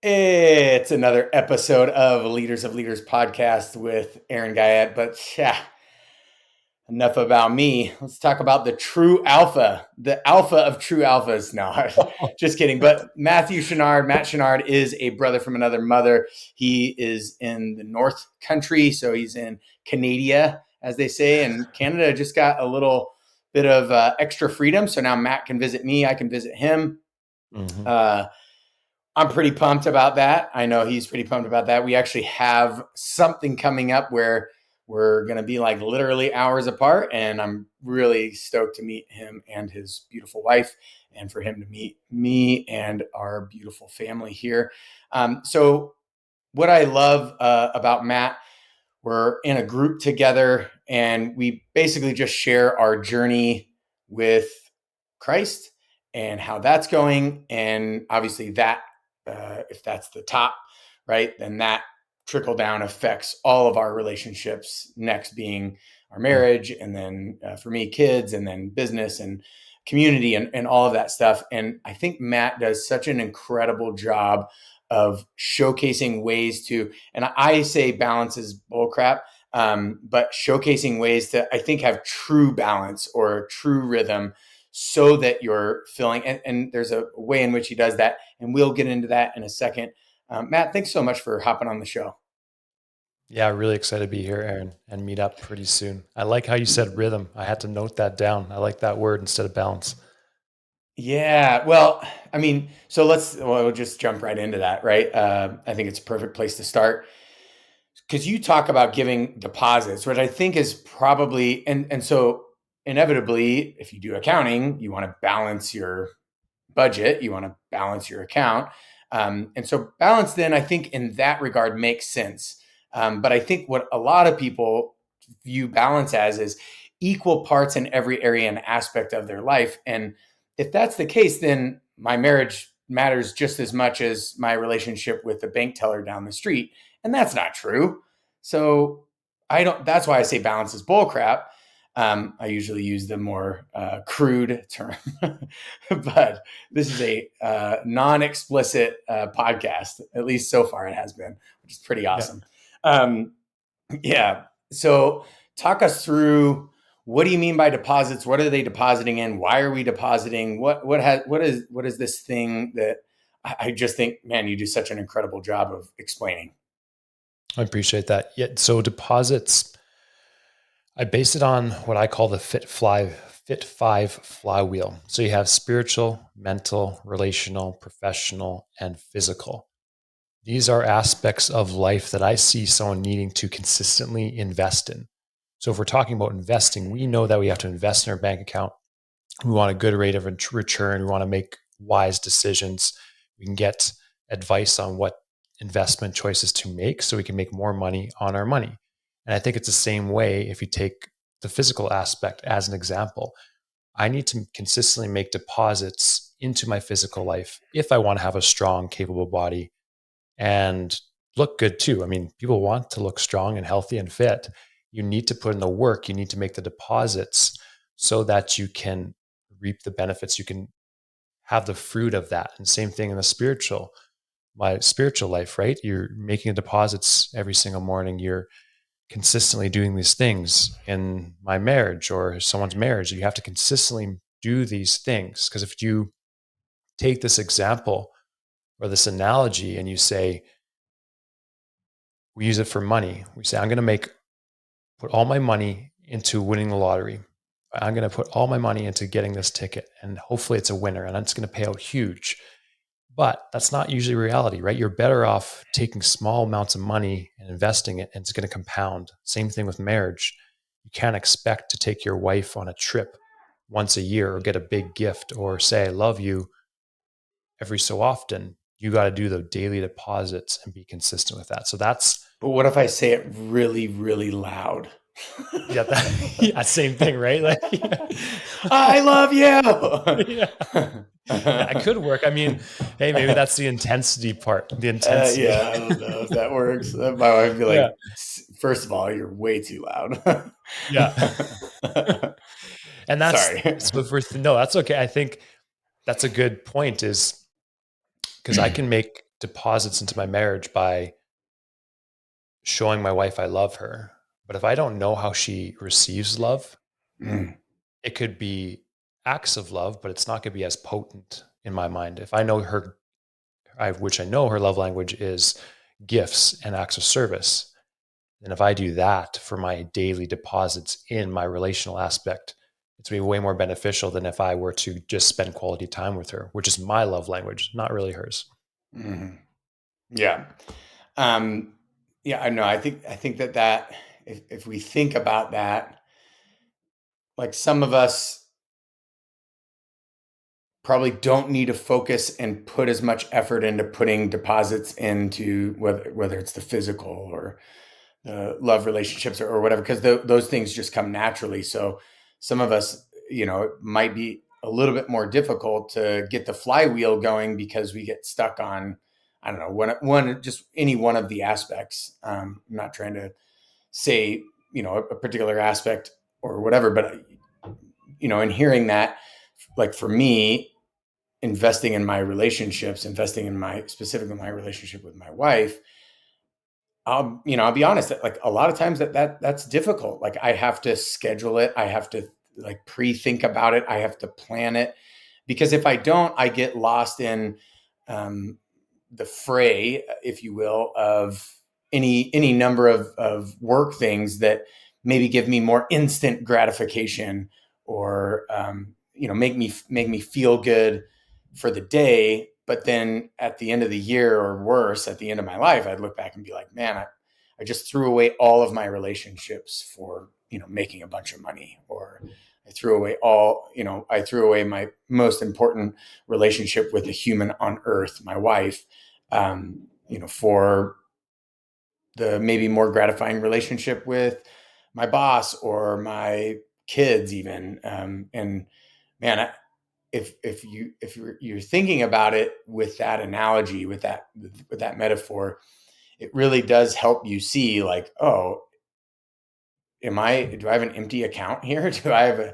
It's another episode of Leaders podcast with Aaron Guyett. But yeah, enough about me. Let's talk about the true alpha, the alpha of true alphas. No, just kidding. But Matt Chenard is a brother from another mother. He is in the North Country, so he's in Canada, as they say, and Canada just got a little bit of extra freedom. So now Matt can visit me. I can visit him. Mm-hmm. I'm pretty pumped about that. I know he's pretty pumped about that. We actually have something coming up where we're going to be like literally hours apart. And I'm really stoked to meet him and his beautiful wife and for him to meet me and our beautiful family here. So what I love about Matt, we're in a group together and we basically just share our journey with Christ and how that's going. And obviously that if that's the top, right, then that trickle down affects all of our relationships, next being our marriage, and then for me, kids, and then business and community and all of that stuff. And I think Matt does such an incredible job of showcasing ways to, and I say balance is bullcrap, but showcasing ways to, I think, have true balance or true rhythm so that you're feeling, and there's a way in which he does that. And we'll get into that in a second. Matt, thanks so much for hopping on the show. Yeah, really excited to be here, Aaron, and meet up pretty soon. I like how you said rhythm. I had to note that down. I like that word instead of balance. Yeah, well, I mean, so we'll just jump right into that, right? I think it's a perfect place to start because you talk about giving deposits, which I think is probably, and so inevitably, if you do accounting, you want to balance your budget, you want to balance your account. And so balance then, I think in that regard makes sense. But I think what a lot of people view balance as is equal parts in every area and aspect of their life. And if that's the case, then my marriage matters just as much as my relationship with the bank teller down the street. And that's not true. So that's why I say balance is bullcrap. I usually use the more crude term, but this is a non-explicit podcast. At least so far it has been, which is pretty awesome. Yeah. So talk us through, what do you mean by deposits? What are they depositing in? Why are we depositing? What is this thing that I just think, man, you do such an incredible job of explaining. I appreciate that. Yeah, so deposits, I base it on what I call the Fit 5 flywheel. So you have spiritual, mental, relational, professional, and physical. These are aspects of life that I see someone needing to consistently invest in. So if we're talking about investing, we know that we have to invest in our bank account. We want a good rate of return. We want to make wise decisions. We can get advice on what investment choices to make so we can make more money on our money. And I think it's the same way if you take the physical aspect as an example. I need to consistently make deposits into my physical life if I want to have a strong, capable body and look good too. I mean, people want to look strong and healthy and fit. You need to put in the work. You need to make the deposits so that you can reap the benefits. You can have the fruit of that. And same thing in my spiritual life, right? You're making deposits every single morning. You're consistently doing these things in my marriage or someone's marriage. You have to consistently do these things. Because if you take this example or this analogy and you say, we use it for money. We say, I'm going to put all my money into winning the lottery. I'm going to put all my money into getting this ticket and hopefully it's a winner and it's going to pay out huge. But that's not usually reality, right? You're better off taking small amounts of money and investing it, and it's going to compound. Same thing with marriage. You can't expect to take your wife on a trip once a year or get a big gift or say, I love you every so often. You got to do the daily deposits and be consistent with that. So that's. But what if I say it really, really loud? Yeah, same thing, right? Like, I love you. Yeah, it could work. I mean, hey, maybe that's the intensity part. The intensity. Yeah, I don't know if that works. My wife would be like, first of all, you're way too loud. Yeah. And that's, sorry. No, that's okay. I think that's a good point, is because I can make deposits into my marriage by showing my wife I love her. But if I don't know how she receives love, Mm. it could be acts of love, but it's not going to be as potent in my mind. If I know her, which I know her love language is gifts and acts of service, and if I do that for my daily deposits in my relational aspect, it's going to be way more beneficial than if I were to just spend quality time with her, which is my love language, not really hers. Mhm. Yeah. Um, yeah, I know. I think that if we think about that, like some of us probably don't need to focus and put as much effort into putting deposits into whether it's the physical or the love relationships or whatever, because those things just come naturally. So some of us, it might be a little bit more difficult to get the flywheel going because we get stuck on, I don't know, one just any one of the aspects. I'm not trying to say, a particular aspect or whatever, but in hearing that, like for me, investing in my relationships, investing in my specifically my relationship with my wife, I'll be honest, that like a lot of times that's difficult. Like I have to schedule it. I have to like pre-think about it. I have to plan it because if I don't, I get lost in um, the fray, if you will, of any number of work things that maybe give me more instant gratification or make me feel good for the day. But then at the end of the year, or worse, at the end of my life, I'd look back and be like, man, I just threw away all of my relationships for making a bunch of money, or I threw away my most important relationship with a human on earth, my wife, for the maybe more gratifying relationship with my boss or my kids, even. And man, if you're thinking about it with that analogy, with that metaphor, it really does help you see, like, oh, do I have an empty account here? Do I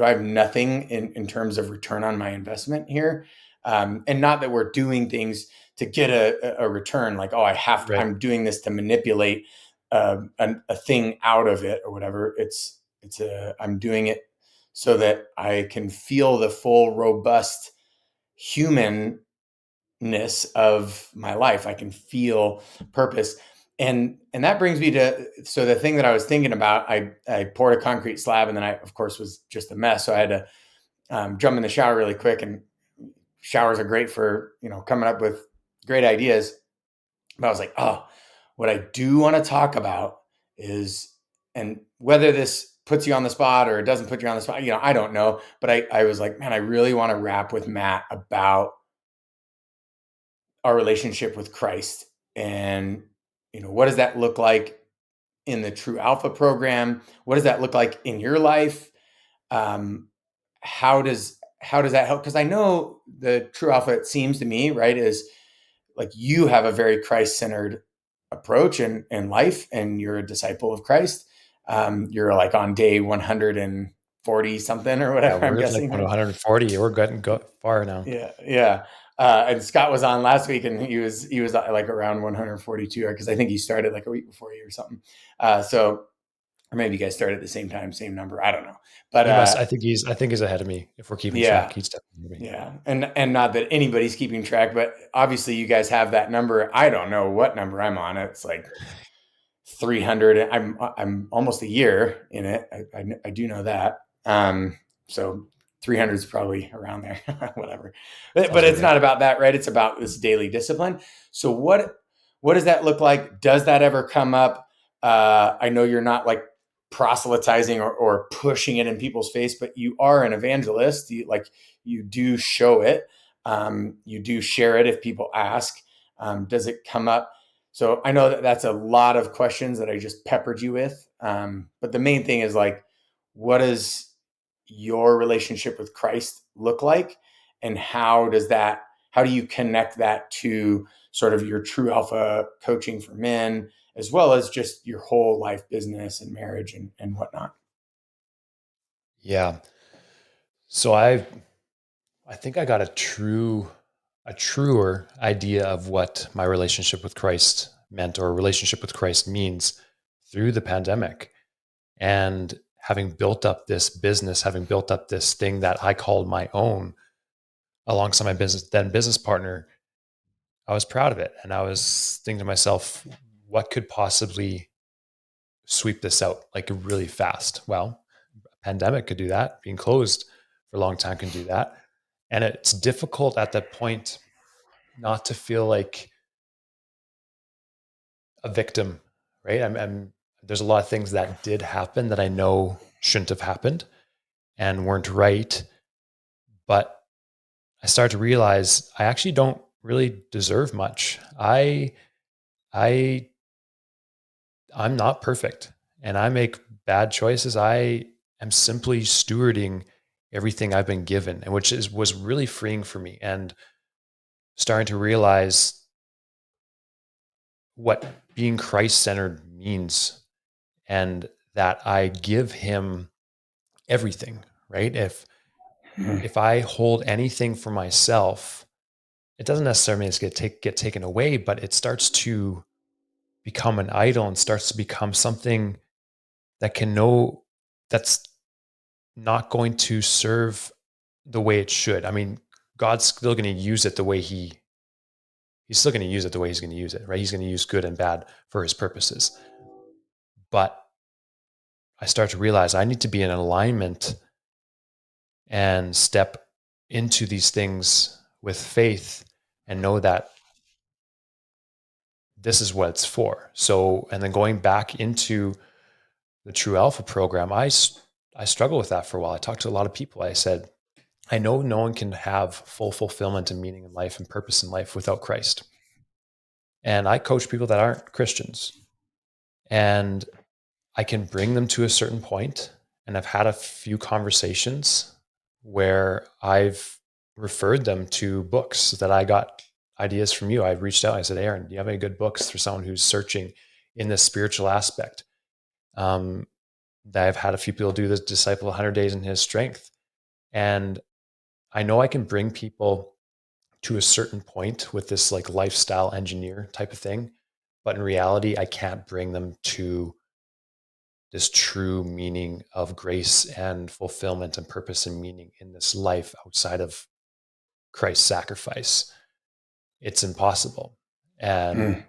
have nothing in terms of return on my investment here? And not that we're doing things to get a return, like, oh, Right. I'm doing this to manipulate a thing out of it or whatever. I'm doing it so that I can feel the full, robust human of my life. I can feel purpose. And that brings me to, so the thing that I was thinking about, I poured a concrete slab, and then I, of course, was just a mess. So I had to jump in the shower really quick, and showers are great for, coming up with great ideas. But I was like, oh, what I do want to talk about is, and whether this puts you on the spot or it doesn't put you on the spot, I don't know. But I was like, man, I really want to rap with Matt about our relationship with Christ. And, what does that look like in the TrueAlpha program? What does that look like in your life? Um, how does that help? Because I know the TrueAlpha, it seems to me, right, is like you have a very Christ-centered approach in life, and you're a disciple of Christ. You're like on day 140 something or Yeah, whatever, I'm we're like guessing, on right? 140. We're getting far now. Yeah, yeah. And Scott was on last week, and he was like around 142, because I think he started like a week before you or something. So, or maybe you guys started at the same time, same number. I don't know, but He must. I think he's ahead of me. If we're keeping track, yeah, he's definitely ahead of me. yeah. And not that anybody's keeping track, but obviously you guys have that number. I don't know what number I'm on. It's like 300. I'm almost a year in it. I do know that. So 300 is probably around there, whatever. But Sounds about it's right. not about that, right? It's about this daily discipline. So what does that look like? Does that ever come up? I know you're not like proselytizing or pushing it in people's face, but you are an evangelist. You do show it. You do share it if people ask. Does it come up? So I know that that's a lot of questions that I just peppered you with. But the main thing is, like, what does your relationship with Christ look like? And how do you connect that to sort of your TrueAlpha coaching for men, as well as just your whole life business and marriage and whatnot? Yeah. So I think I got a true a truer idea of what my relationship with Christ meant or relationship with Christ means through the pandemic. And having built up this business, having built up this thing that I called my own alongside my business partner, I was proud of it. And I was thinking to myself, what could possibly sweep this out like really fast? Well, a pandemic could do that. Being closed for a long time can do that. And it's difficult at that point not to feel like a victim, right? There's a lot of things that did happen that I know shouldn't have happened and weren't right. But I started to realize I actually don't really deserve much. I I'm not perfect and I make bad choices. I am simply stewarding everything I've been given, and which is was really freeing for me and starting to realize what being Christ-centered means and that I give him everything, right? If I hold anything for myself, it doesn't necessarily mean it's going to get taken away, but it starts to become an idol and starts to become something that can know that's not going to serve the way it should. I mean, God's still going to use it the way he's still going to use it the way he's going to use it, right? He's going to use good and bad for his purposes. But I start to realize I need to be in alignment and step into these things with faith and know that this is what it's for. So, and then going back into the TrueAlpha program, I struggled with that for a while. I talked to a lot of people. I said, I know no one can have full fulfillment and meaning in life and purpose in life without Christ. And I coach people that aren't Christians. And I can bring them to a certain point. And I've had a few conversations where I've referred them to books that I got ideas from you. I reached out. I said, Aaron, do you have any good books for someone who's searching in this spiritual aspect? I've had a few people do the Disciple 100 Days in His Strength. And I know I can bring people to a certain point with this like lifestyle engineer type of thing. But in reality, I can't bring them to this true meaning of grace and fulfillment and purpose and meaning in this life outside of Christ's sacrifice. It's impossible. And Mm,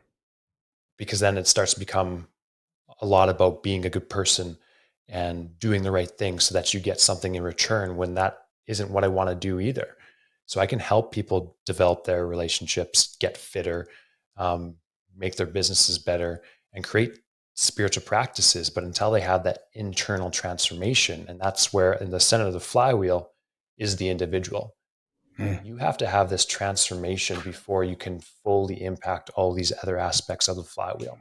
because then it starts to become a lot about being a good person and doing the right thing so that you get something in return when that isn't what I want to do either. So I can help people develop their relationships, get fitter, um, make their businesses better, and create spiritual practices. But until they have that internal transformation, and that's where in the center of the flywheel is the individual. mm. You have to have this transformation before you can fully impact all these other aspects of the flywheel.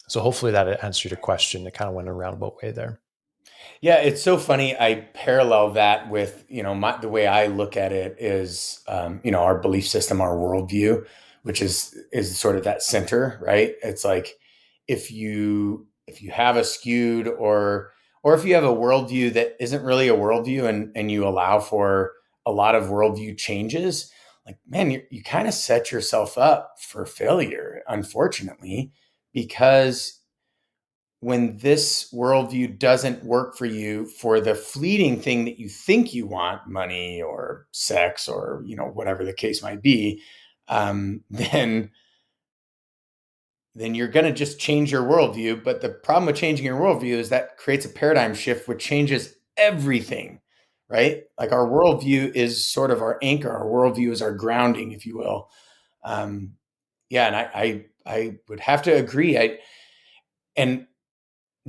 So hopefully that answered your question. It kind of went a roundabout way there. Yeah, it's so funny. I parallel that with, the way I look at it is, our belief system, our worldview, which is sort of that center, right? It's like if you have a skewed or if you have a worldview that isn't really a worldview and you allow for a lot of worldview changes, like man, you kind of set yourself up for failure, unfortunately, because when this worldview doesn't work for you for the fleeting thing that you think you want, money or sex or whatever the case might be, then you're going to just change your worldview. But the problem with changing your worldview is that creates a paradigm shift, which changes everything, right? Like our worldview is sort of our anchor. Our worldview is our grounding, if you will. Um, yeah, and I would have to agree. And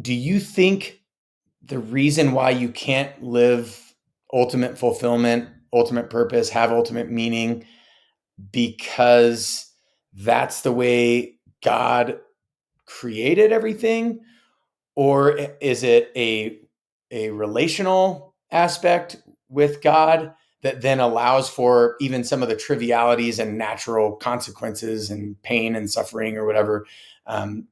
do you think the reason why you can't live ultimate fulfillment, ultimate purpose, have ultimate meaning, because that's the way God created everything? Or is it a relational aspect with God that then allows for even some of the trivialities and natural consequences and pain and suffering or whatever,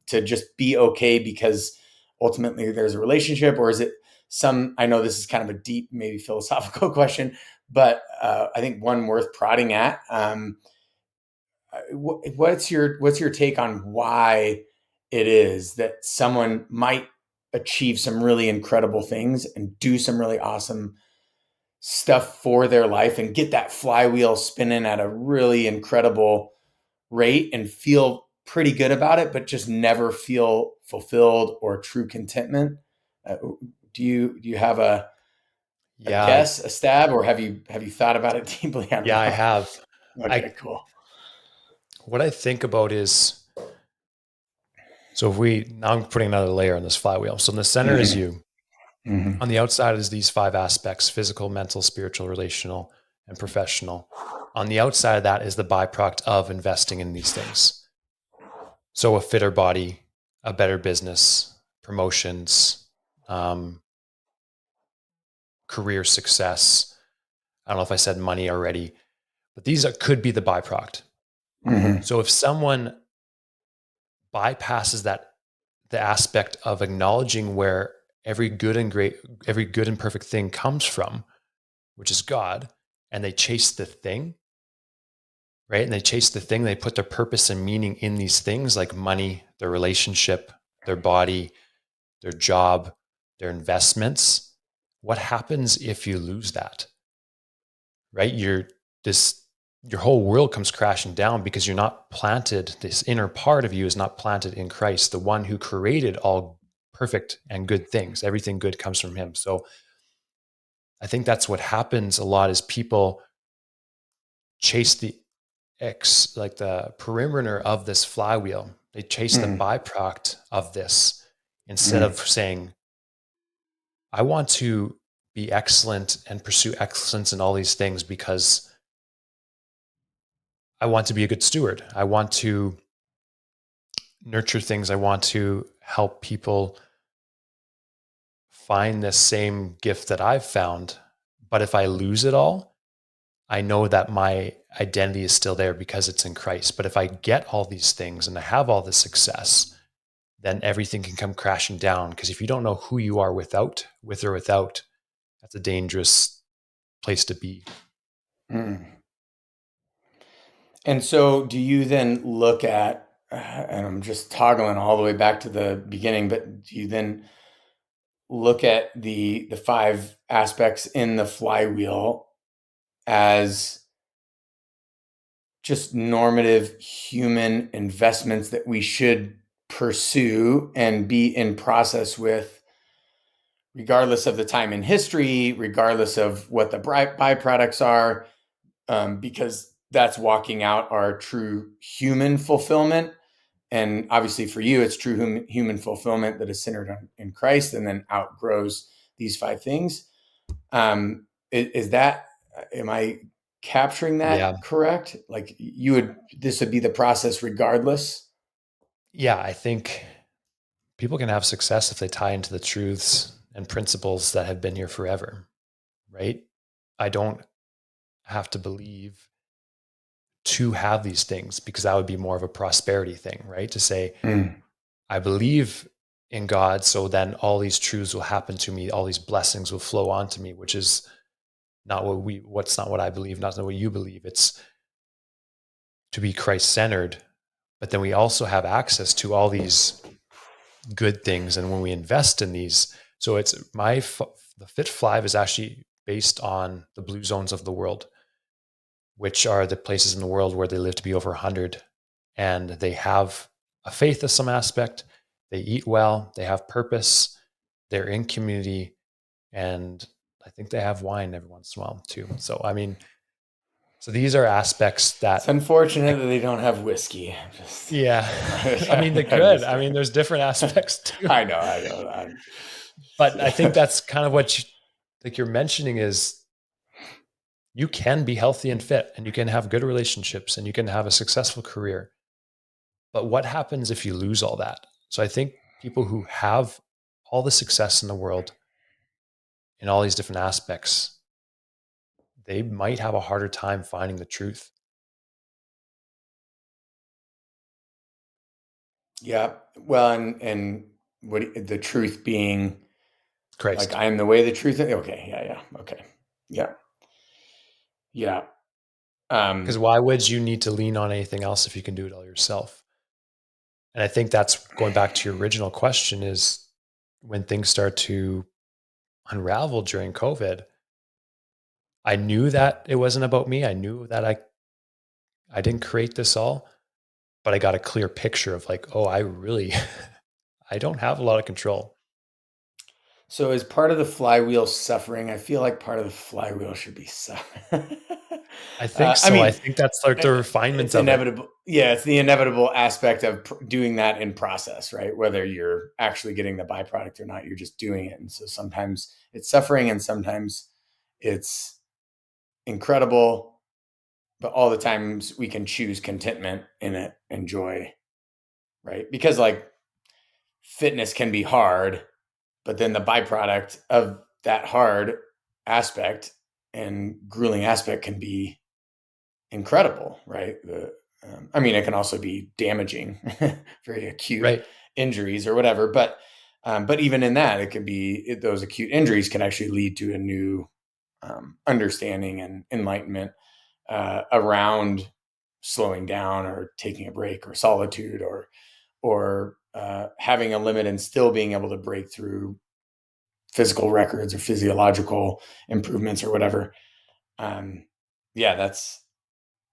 to just be okay because ultimately there's a relationship? Or is it I know this is kind of a deep, maybe philosophical question, But I think one worth prodding at. What's your take on why it is that someone might achieve some really incredible things and do some really awesome stuff for their life and get that flywheel spinning at a really incredible rate and feel pretty good about it, but just never feel fulfilled or true contentment? Uh, do you have a Yeah, guess, a stab, or have you thought about it deeply on yeah, your I own? have. I Okay, cool. What I think about is, so if we now I'm putting another layer on this flywheel. So in the center is Hmm. you. Hmm. On the outside is these five aspects: physical, mental, spiritual, relational, and professional. On the outside of that is the byproduct of investing in these things. So a fitter body, a better business, promotions, um, career success. I don't know if I said money already, but could be the byproduct. Hmm. So if someone bypasses the aspect of acknowledging where every good and perfect thing comes from, which is God, and they chase the thing, right? And they chase the thing, they put their purpose and meaning in these things like money, their relationship, their body, their job, their investments. What happens if you lose that? Right? This your whole world comes crashing down because you're not planted, this inner part of you is not planted in Christ, the one who created all perfect and good things. Everything good comes from him. So I think that's what happens a lot is people chase the perimeter of this flywheel. They chase the Hmm. byproduct of this instead of Hmm. saying, I want to be excellent and pursue excellence in all these things because I want to be a good steward. I want to nurture things. I want to help people find this same gift that I've found. But if I lose it all, I know that my identity is still there because it's in Christ. But if I get all these things and I have all this success, then everything can come crashing down. Because if you don't know who you are with or without, that's a dangerous place to be. Hmm. And so, do you then look at, and I'm just toggling all the way back to the beginning, but do you then look at the five aspects in the flywheel as just normative human investments that we should pursue and be in process with, regardless of the time in history, regardless of what the byproducts are, because that's walking out our true human fulfillment. And obviously, for you, it's true human fulfillment that is centered in Christ and then outgrows these five things. Is that, am I capturing Yeah. that correct? Like this would be the process regardless. Yeah. I think people can have success if they tie into the truths and principles that have been here forever, right? I don't have to believe to have these things because that would be more of a prosperity thing, right? To say, Mm, I believe in God, so then all these truths will happen to me, all these blessings will flow onto me, which is what's not what I believe, not what you believe. It's to be Christ centered, but then we also have access to all these good things. And when we invest in these, so the Fit Five is actually based on the blue zones of the world, which are the places in the world where they live to be over 100 and they have a faith of some aspect, they eat well, they have purpose, they're in community, and I think they have wine every once in a while too. So, I mean, so these are aspects it's that, unfortunate that they don't have whiskey. yeah, I mean, they're I'm good. just I mean, kidding. there's different aspects too. I know. But I think that's kind of like you're mentioning is you can be healthy and fit and you can have good relationships and you can have a successful career. But what happens if you lose all that? So I think people who have all the success in the world in all these different aspects, they might have a harder time finding the truth. Yeah. Well, and what the truth being, like, Christ. I am the way, the truth. Okay. Yeah. Yeah. Okay. Yeah. Yeah. Because Um, why would you need to lean on anything else if you can do it all yourself? And I think that's going back to your original question is when things start to unravel during COVID, I knew that it wasn't about me. I knew that I didn't create this all, but I got a clear picture of like, oh, I really I don't have a lot of control. so as part of the flywheel suffering, I feel like part of the flywheel should be suffering. I think I so. I mean, think that's like the it's refinement of it. inevitable. Yeah, it's the inevitable aspect of doing that in process, right? Whether you're actually getting the byproduct or not, you're just doing it. And so sometimes it's suffering and sometimes it's incredible, but all the times we can choose contentment in it and joy, right? Because like fitness can be hard, but then the byproduct of that hard aspect and grueling aspect can be incredible, right? I mean, it can also be damaging, very acute Right. injuries or whatever. But even in that, it could be those acute injuries can actually lead to a new understanding and enlightenment around slowing down or taking a break or solitude or having a limit and still being able to break through physical records or physiological improvements or whatever. Um, yeah,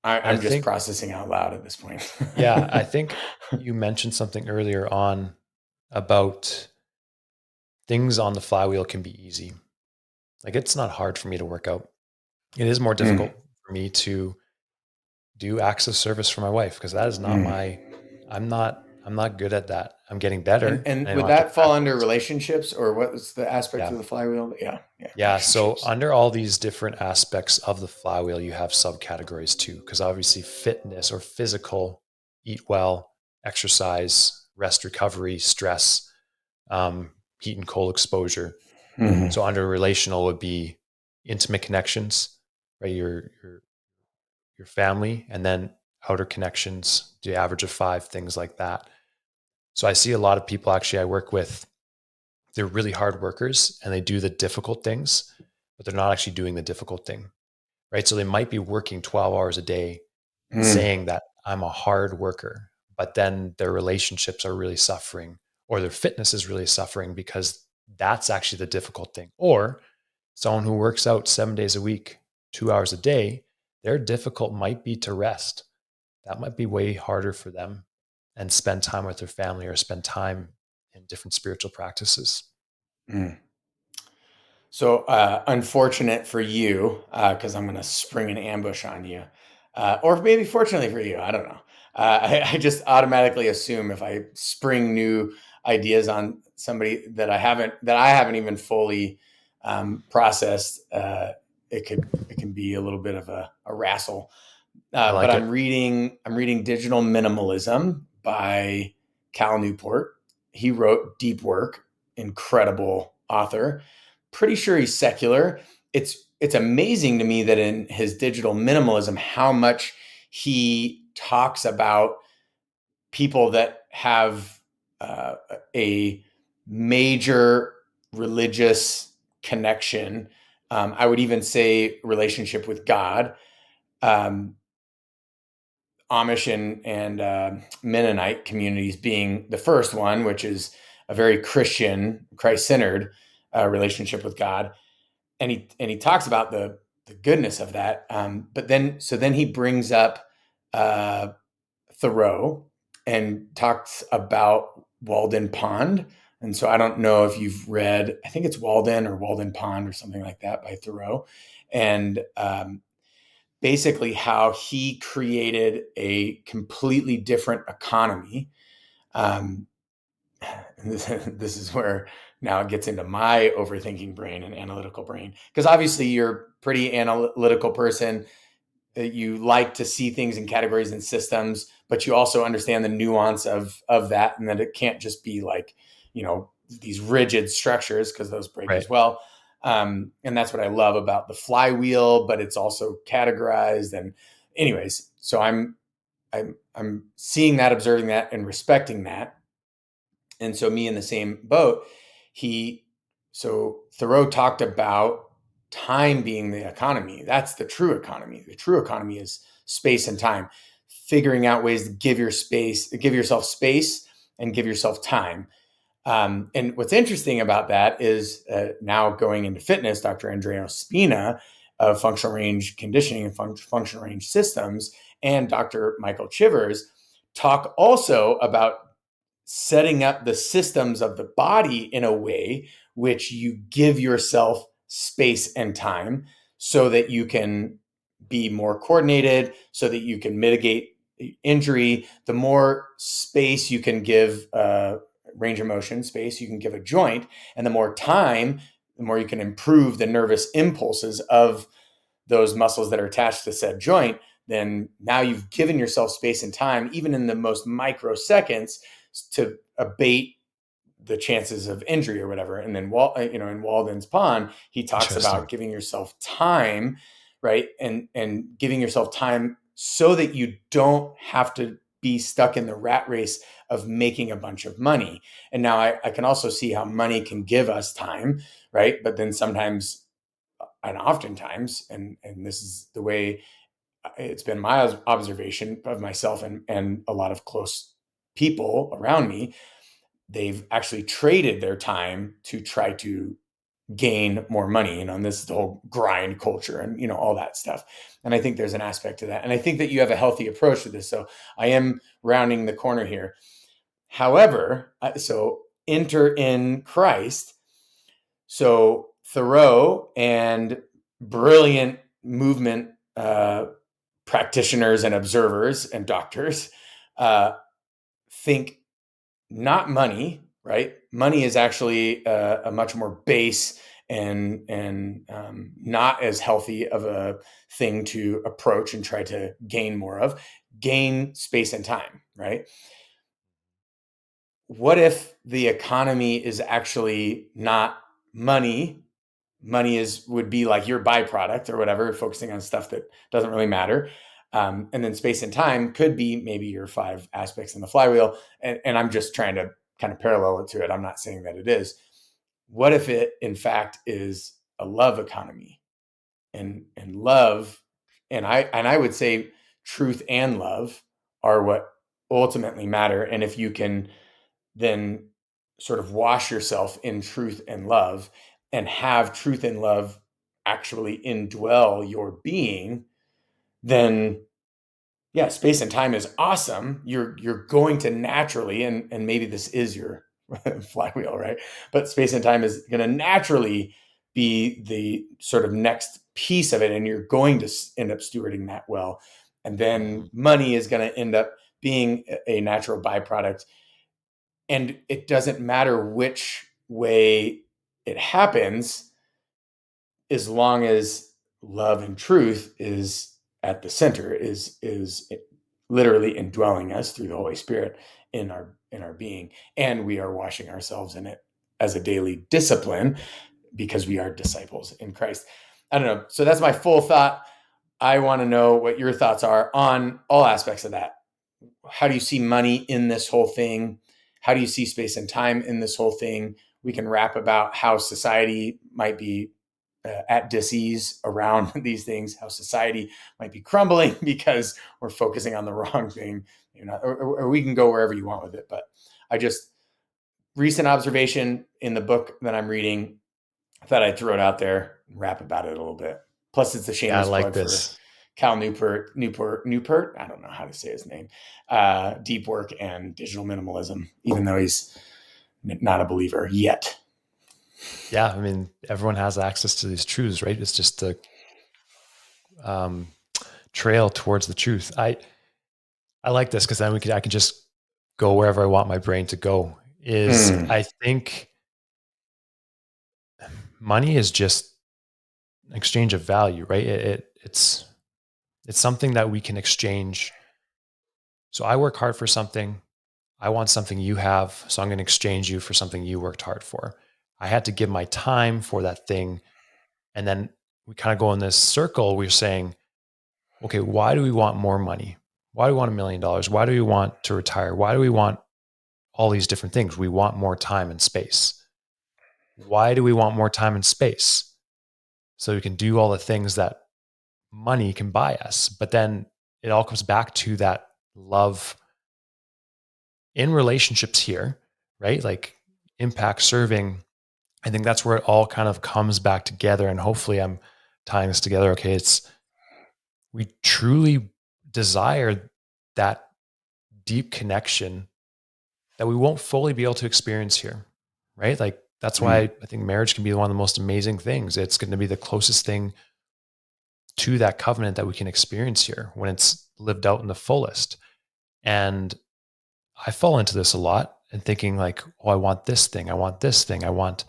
I I'm just think, processing out loud at this point. yeah, I think you mentioned something earlier on about things on the flywheel can be easy. Like it's not hard for me to work out. It is more Mm, difficult for me to do acts of service for my wife because that is not my mm. I'm not good at that. I'm getting And better and and I would don't have to that fall under practice. relationships or what's the aspect Yeah. of the flywheel? Yeah, yeah, Yeah. So relationships. under all these different aspects of the flywheel, you have subcategories too, because obviously fitness or physical, eat well, exercise, rest, recovery, stress, um, heat and cold exposure. Hmm. So under relational would be intimate connections, right? Your family, and then outer connections, the average of 5, things like that. So I see a lot of people actually I work with, they're really hard workers and they do the difficult things, but they're not actually doing the difficult thing, right? So they might be working 12 hours a day and Mm, saying that I'm a hard worker, but then their relationships are really suffering or their fitness is really suffering because that's actually the difficult thing. Or someone who works out 7 days a week, 2 hours a day, their difficult might be to rest. That might be way harder for them and spend time with their family or spend time in different spiritual practices. mm. So unfortunate for you, because I'm going to spring an ambush on you, or maybe fortunately for you, I don't know. I just automatically assume if I spring new ideas on somebody that I haven't even fully processed, it can be a little bit of a wrestle. I But like it. I'm reading Digital Minimalism by Cal Newport. He wrote Deep Work, incredible author. Pretty sure he's secular. It's amazing to me that in his Digital Minimalism how much he talks about people that have a major religious connection. I would even say relationship with God. Um, Amish and Mennonite communities being the first one, which is a very Christian, Christ-centered relationship with God, and he talks about the goodness of that. But then he brings up uh, Thoreau and talks about Walden Pond. And so I don't know if you've read, I think it's Walden or Walden Pond or something like that by Thoreau, and basically how he created a completely different economy. Um, this is where now it gets into my overthinking brain and analytical brain, because obviously you're a pretty analytical person. You like to see things in categories and systems, but you also understand the nuance of that, and that it can't just be like, these rigid structures, because those break Right. as well. And that's what I love about the flywheel, but it's also categorized. And anyways, so I'm seeing that, observing that, and respecting that. And so me in the same boat, he so Thoreau talked about time being the economy. That's the true economy. The true economy is space and time, figuring out ways to give yourself space and give yourself time. And what's interesting about that is now going into fitness, Dr. Andrea Spina of functional range conditioning and functional range systems, and Dr. Michael Chivers talk also about setting up the systems of the body in a way which you give yourself space and time so that you can be more coordinated, so that you can mitigate injury. The more space you can give range of motion space you can give a joint, and the more time, the more you can improve the nervous impulses of those muscles that are attached to said joint, then now you've given yourself space and time, even in the most microseconds, to abate the chances of injury or whatever. And then, in Walden's Pond, he talks about giving yourself time, right? And giving yourself time so that you don't have to be stuck in the rat race of making a bunch of money. And now I can also see how money can give us time, right? But then sometimes, and oftentimes, and this is the way it's been my observation of myself and a lot of close people around me, they've actually traded their time to try to gain more money, and this is the whole grind culture and all that stuff. And I think there's an aspect to that. And I think that you have a healthy approach to this. So I am rounding the corner here. However, so enter in Christ. So Thoreau and brilliant movement practitioners and observers and doctors think not money, right? Money is actually a much more base and not as healthy of a thing to approach and try to gain more of. Gain space and time, right? What if the economy is actually not money? Money would be like your byproduct or whatever, focusing on stuff that doesn't really matter. And then space and time could be maybe your 5 aspects in the flywheel. And I'm just trying to kind of parallel it to it. I'm not saying that it is. What if it, in fact, is a love economy? And love, and I would say truth and love are what ultimately matter. And if you can then sort of wash yourself in truth and love and have truth and love actually indwell your being, then yeah, space and time is awesome. You're going to naturally, and maybe this is your flywheel, right? But space and time is going to naturally be the sort of next piece of it, and you're going to end up stewarding that well. And then money is going to end up being a natural byproduct. And it doesn't matter which way it happens, as long as love and truth is at the center, is literally indwelling us through the Holy Spirit in our being, and we are washing ourselves in it as a daily discipline because we are disciples in Christ. I don't know. So that's my full thought. I want to know what your thoughts are on all aspects of that. How do you see money in this whole thing? How do you see space and time in this whole thing? We can rap about how society might be at dis-ease around these things, how society might be crumbling because we're focusing on the wrong thing, or we can go wherever you want with it. But I just, recent observation in the book that I'm reading, I thought I'd throw it out there and rap about it a little bit. Plus, it's a shameless plug for Cal Newport. I don't know how to say his name. Deep work and digital minimalism, even though he's not a believer yet. Yeah, I mean, everyone has access to these truths, right? It's just the trail towards the truth. I like this because then I can just go wherever I want my brain to go. I think money is just an exchange of value, right? It's something that we can exchange. So I work hard for something. I want something you have, so I'm going to exchange you for something you worked hard for. I had to give my time for that thing. And then we kind of go in this circle. We're saying, okay, why do we want more money? Why do we want $1 million? Why do we want to retire? Why do we want all these different things? We want more time and space. Why do we want more time and space? so we can do all the things that money can buy us. But then it all comes back to that love in relationships here, right? Like impact serving. I think that's where it all kind of comes back together. And hopefully I'm tying this together. Okay. We truly desire that deep connection that we won't fully be able to experience here, right? Like that's why Mm. I think marriage can be one of the most amazing things. It's going to be the closest thing to that covenant that we can experience here when it's lived out in the fullest. And I fall into this a lot and thinking like, oh, I want this thing. I want this thing. I want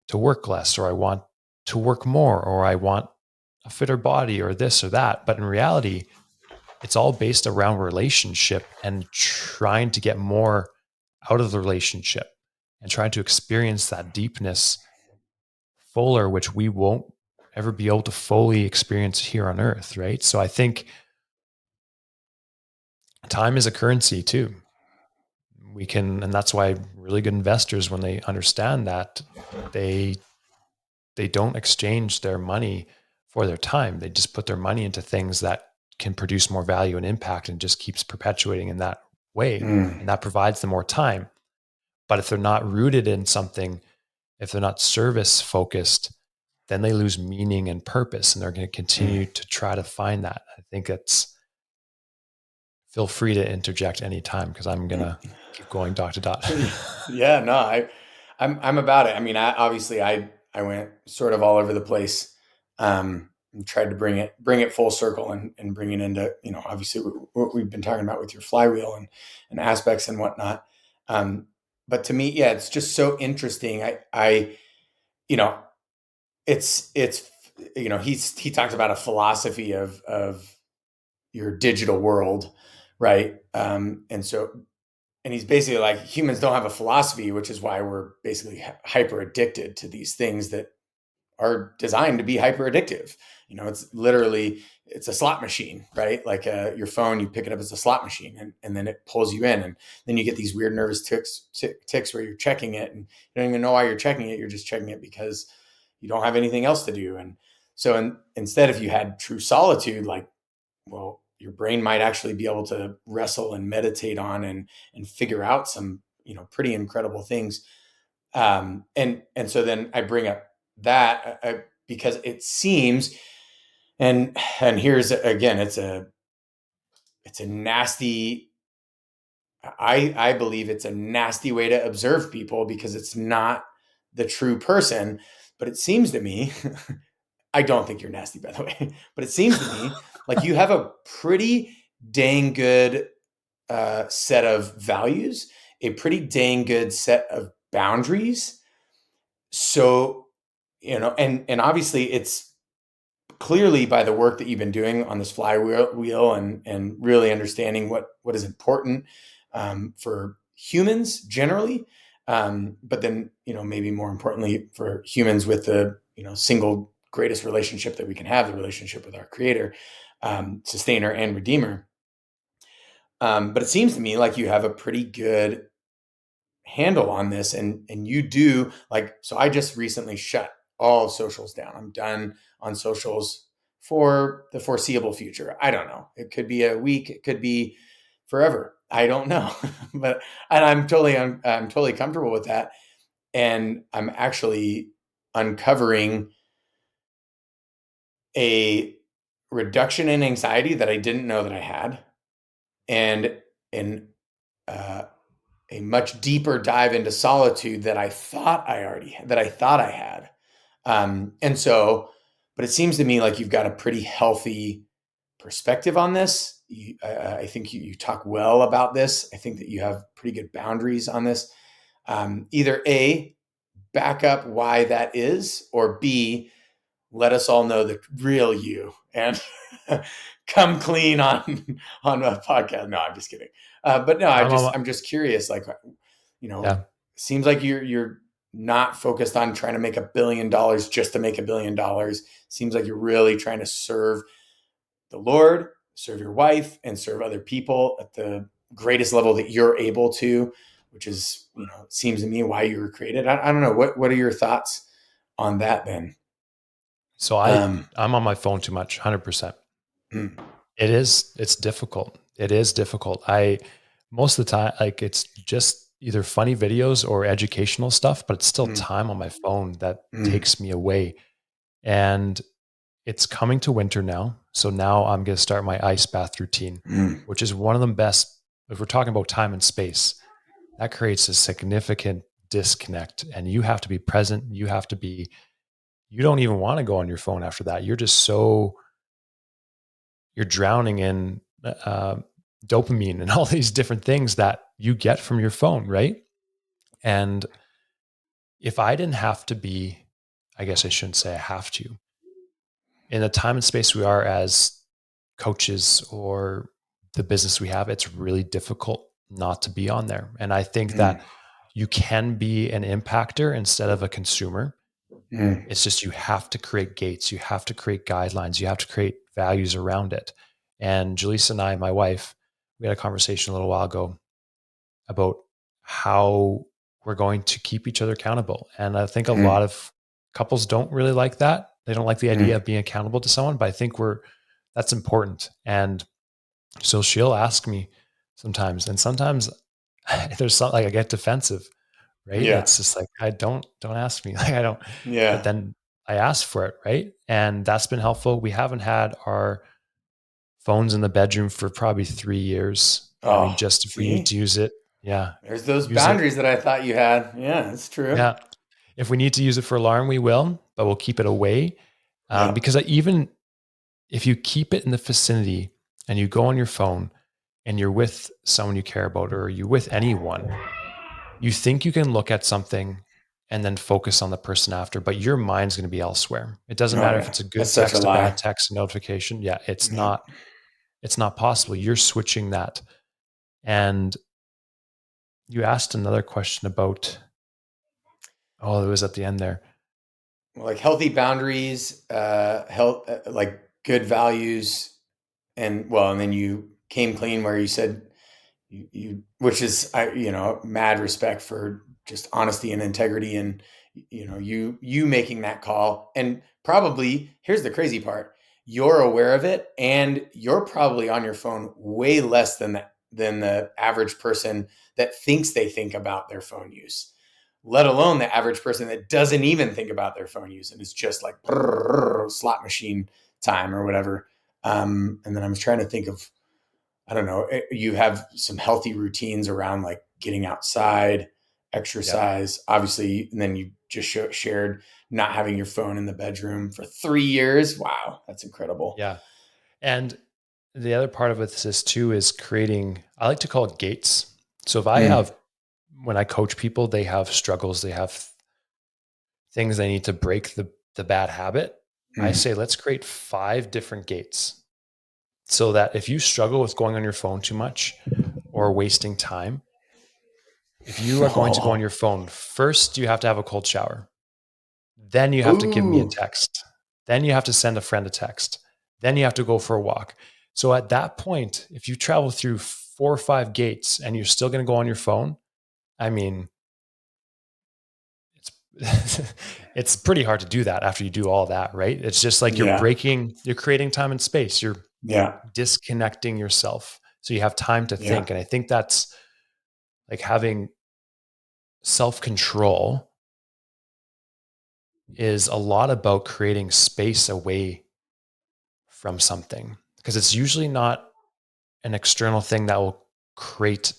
to work less, or I want to work more, or I want a fitter body, or this or that. But in reality, it's all based around relationship and trying to get more out of the relationship and trying to experience that deepness fuller, which we won't ever be able to fully experience here on earth. Right. So I think time is a currency too. We can, and that's why really good investors, when they understand that, they they don't exchange their money for their time. They just put their money into things that can produce more value and impact, and just keeps perpetuating in that way. Mm. And that provides them more time. But if they're not rooted in something, if they're not service focused, then they lose meaning and purpose, and they're going to continue Mm. to try to find that. I think it's, feel free to interject anytime because I'm going to keep going dot to dot. Yeah, no, I'm about it. I mean, I went sort of all over the place, and tried to bring it full circle and bring it into, obviously what we've been talking about with your flywheel and aspects and whatnot. Um, but to me, yeah, it's just so interesting. You know, it's he talks about a philosophy of your digital world, right? And he's basically like, humans don't have a philosophy, which is why we're basically hyper addicted to these things that are designed to be hyper addictive. It's literally, it's a slot machine, right? Like your phone, you pick it up as a slot machine, and then it pulls you in, and then you get these weird nervous ticks where you're checking it, and you don't even know why you're checking it. You're just checking it because you don't have anything else to do. And so instead, if you had true solitude, like, well, your brain might actually be able to wrestle and meditate on and figure out some, pretty incredible things. And so then I bring up that, because it seems, and here's again, it's a nasty, I believe it's a nasty way to observe people, because it's not the true person. But it seems to me, I don't think you're nasty, by the way, but it seems to me like you have a pretty dang good set of values, a pretty dang good set of boundaries. So, and obviously it's clearly by the work that you've been doing on this flywheel and really understanding what is important, for humans generally. But then, maybe more importantly for humans with the, single greatest relationship that we can have, the relationship with our creator, sustainer and redeemer. But it seems to me like you have a pretty good handle on this, and you do, like, so I just recently shut all of socials down. I'm done on socials for the foreseeable future. I don't know. It could be a week, it could be forever. I don't know. But and I'm totally comfortable with that. And I'm actually uncovering a reduction in anxiety that I didn't know that I had, and in uh, a much deeper dive into solitude that I thought I had. And so, but it seems to me like you've got a pretty healthy perspective on this. I think you talk well about this. I think that you have pretty good boundaries on this. Either A, back up why that is, or B, let us all know the real you and come clean on a podcast. No, I'm just kidding. But no, I'm, I'm just curious. Like, yeah. seems like you're not focused on trying to make $1 billion just to make $1 billion. Seems like you're really trying to serve the Lord, serve your wife, and serve other people at the greatest level that you're able to, which is, seems to me why you were created. I don't know. What are your thoughts on that, Ben? So Um, I'm on my phone too much, 100%. mm, It's difficult. It is difficult. Most of the time, like it's just either funny videos or educational stuff, but it's still mm, time on my phone that mm, takes me away. And it's coming to winter now. So now I'm going to start my ice bath routine, mm, which is one of the best. If we're talking about time and space, that creates a significant disconnect. And you have to be present. You don't even want to go on your phone after that. You're drowning in dopamine and all these different things that you get from your phone, right? And if I didn't have to be, I guess I shouldn't say I have to, in the time and space we are as coaches or the business we have, it's really difficult not to be on there. And I think mm, that you can be an impactor instead of a consumer. mm, It's just you have to create gates, you have to create guidelines, you have to create values around it. And Jaleesa and I, my wife, we had a conversation a little while ago about how we're going to keep each other accountable. And I think a lot mm, of couples don't really like that. They don't like the idea mm. of being accountable to someone, but I think that's important. And so she'll ask me sometimes, and sometimes there's something like I get defensive, right? Yeah. It's just like, don't ask me. Like I don't, but Yeah. then I ask for it, right? And that's been helpful. We haven't had our phones in the bedroom for probably 3 years. I mean, Oh, just if we need see, to use it, yeah, there's those use it. boundaries that I thought you had. Yeah, that's true. Yeah. If we need to use it for alarm, we will, but we'll keep it away. Yeah. Because even if you keep it in the vicinity and you go on your phone and you're with someone you care about or you with anyone, you think you can look at something and then focus on the person after, but your mind's going to be elsewhere. It doesn't Oh matter if yeah. it's a That's good such a text, a bad lie. text, a notification. Yeah, Yeah. it's not possible. You're switching that. And you asked another question about, oh, it was at the end there. Like healthy boundaries, health, like good values, and well, and then you came clean where you said which is mad respect for just honesty and integrity, and you making that call, and probably here's the crazy part: you're aware of it, and you're probably on your phone way less than the average person that thinks they think about their phone use, let alone the average person that doesn't even think about their phone use and it's just like slot machine time or whatever. And then I'm trying to think of, I don't know, you have some healthy routines around like getting outside, Yeah. exercise, obviously, and then you just shared not having your phone in the bedroom for 3 years. Wow, that's incredible. Yeah. And the other part of this too is creating, I like to call it gates. So if I Mm, have, when I coach people, they have struggles, they have things they need to break the bad habit. I mm. say, let's create 5 different gates so that if you struggle with going on your phone too much or wasting time, if you are going to go on Oh, your phone, first you have to have a cold shower. Then you have to give me a ooh, text. Then you have to send a friend a text. Then you have to go for a walk. So at that point, if you travel through 4 or 5 gates and you're still going to go on your phone, I mean, it's it's pretty hard to do that after you do all that, right? It's just like yeah, you're creating time and space. You're yeah, disconnecting yourself so you have time to yeah, think. And I think that's like having self-control is a lot about creating space away from something because it's usually not an external thing that will create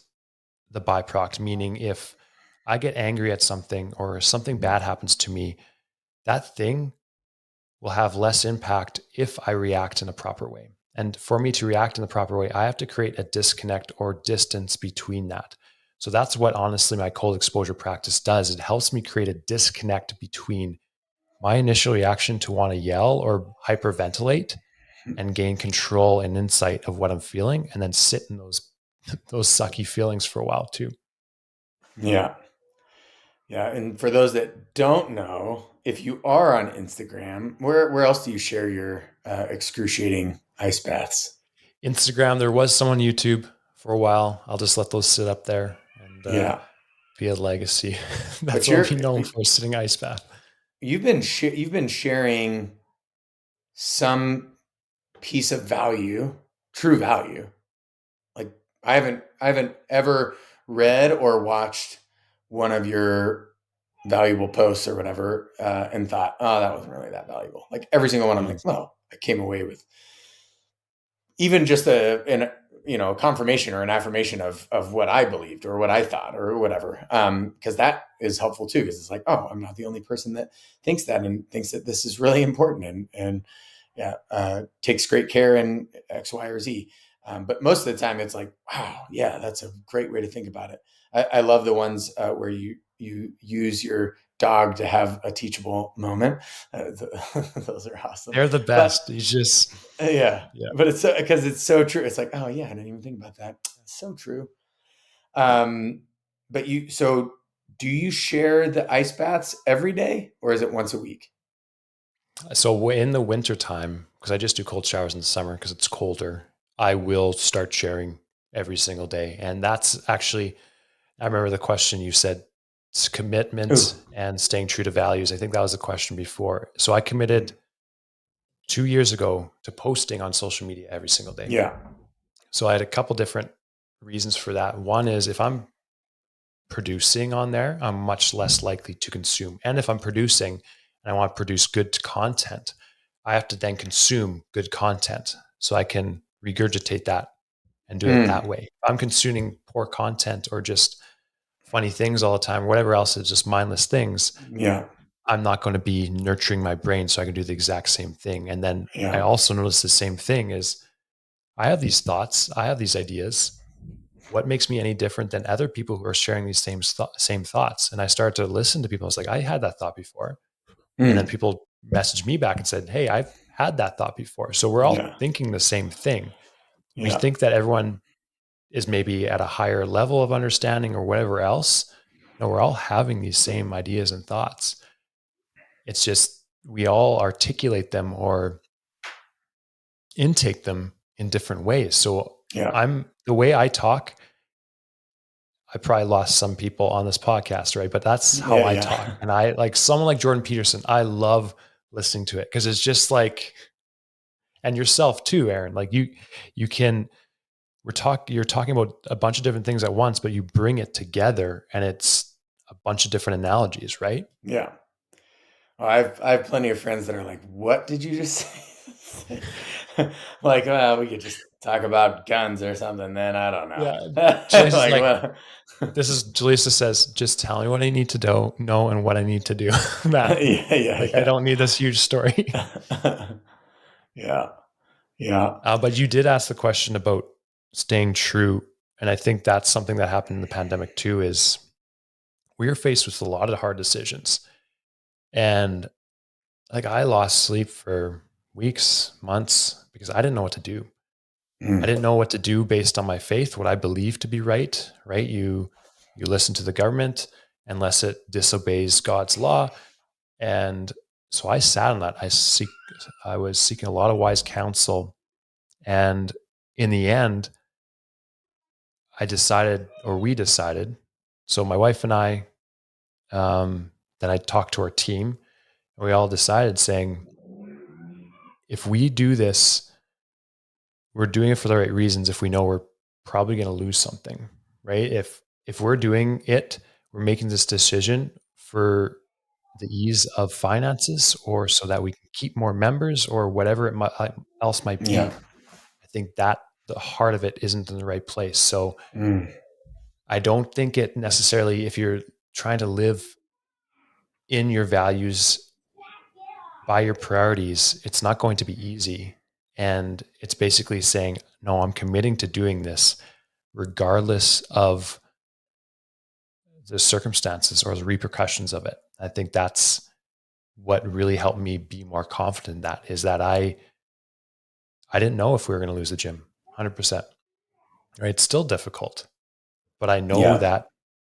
the byproduct. Meaning, if I get angry at something or something bad happens to me, that thing will have less impact if I react in a proper way. And for me to react in the proper way, I have to create a disconnect or distance between that. So that's what honestly my cold exposure practice does. It helps me create a disconnect between my initial reaction to want to yell or hyperventilate and gain control and insight of what I'm feeling and then sit in those sucky feelings for a while too. yeah. Yeah, and for those that don't know, if you are on Instagram, where else do you share your excruciating ice baths? Instagram, there was some on YouTube for a while. I'll just let those sit up there and Yeah, be a legacy. That's but what I'll be known for, sitting ice bath. you've been sharing. some piece of value, true value. Like I haven't ever read or watched one of your valuable posts or whatever, and thought, oh, that wasn't really that valuable. Like every single one, I'm Mm. like, well, I came away with even just a confirmation or an affirmation of what I believed or what I thought or whatever. Because that is helpful too. Because it's like, oh, I'm not the only person that thinks that and thinks that this is really important and yeah, takes great care in X, Y, or Z. But most of the time, it's like, wow, yeah, that's a great way to think about it. I love the ones where you use your dog to have a teachable moment. Those are awesome. They're the But best. He's just, yeah, yeah. but it's because it's so true. It's like, oh yeah, I didn't even think about that. It's so true. Um, but so do you share the ice baths every day or is it once a week? So in the winter time, because I just do cold showers in the summer because it's colder, I will start sharing every single day. And that's actually, I remember the question you said, it's commitment Ooh, and staying true to values. I think that was the question before. So I mm, committed 2 years ago to posting on social media every single day. yeah, So I had a couple different reasons for that. One is if I'm producing on there, I'm much less likely to consume. And if I'm producing and I want to produce good content, I have to then consume good content so I can regurgitate that and do it that mm, way. If I'm consuming poor content or just funny things all the time, or whatever else is just mindless things, yeah, I'm not going to be nurturing my brain so I can do the exact same thing. And then I yeah, also notice the same thing is I have these thoughts, I have these ideas. What makes me any different than other people who are sharing these same thoughts? And I started to listen to people. I was like, I had that thought before. And then mm, people messaged me back and said, hey, I've had that thought before. So we're all yeah, thinking the same thing. We yeah, think that everyone is maybe at a higher level of understanding or whatever else. No, we're all having these same ideas and thoughts. It's just we all articulate them or intake them in different ways. So yeah, I'm the way I talk, I probably lost some people on this podcast, right? But that's how yeah, I yeah, talk. And I like someone like Jordan Peterson, I love listening to it because it's just like, and yourself too, Aaron, like you can, you're talking about a bunch of different things at once, but you bring it together and it's a bunch of different analogies, right? yeah. Well, I have plenty of friends that are like, "What did you just say?" Like, well, we could just talk about guns or something. Then I don't know. Yeah. Jaleesa Like, like, well, this is Jaleesa says, just tell me what I need to know and what I need to do. Matt, yeah, like I yeah, don't need this huge story. yeah, yeah, yeah. But you did ask the question about staying true. And I think that's something that happened in the pandemic too, is we were faced with a lot of hard decisions. And like I lost sleep for weeks, months, because I didn't know what to do. I Mm, didn't know what to do based on my faith, what I believe to be right, right? You listen to the government unless it disobeys God's law. And so I sat on that. I was seeking a lot of wise counsel. And in the end, I decided, or we decided, so my wife and I, then I talked to our team, and we all decided saying, if we do this, we're doing it for the right reasons. If we know we're probably going to lose something, right? If we're doing it, we're making this decision for the ease of finances, or so that we can keep more members, or whatever else might yeah. be. I think that the heart of it isn't in the right place. So Mm, I don't think it necessarily, if you're trying to live in your values by your priorities, it's not going to be easy. And it's basically saying, no, I'm committing to doing this regardless of the circumstances or the repercussions of it. I think that's what really helped me be more confident in that, is that I didn't know if we were going to lose the gym 100%. Right? It's still difficult, but I know yeah, that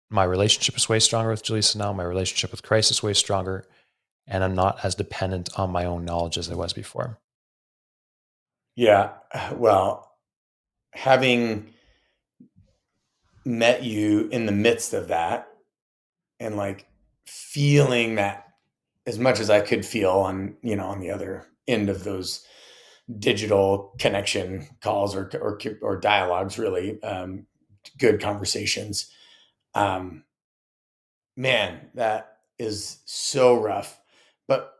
my relationship is way stronger with Jaleesa now. My relationship with Christ is way stronger, and I'm not as dependent on my own knowledge as I was before. yeah. Well, having met you in the midst of that and like feeling that as much as I could feel on, on the other end of those digital connection calls or dialogues, really, good conversations. Um, Man, that is so rough. But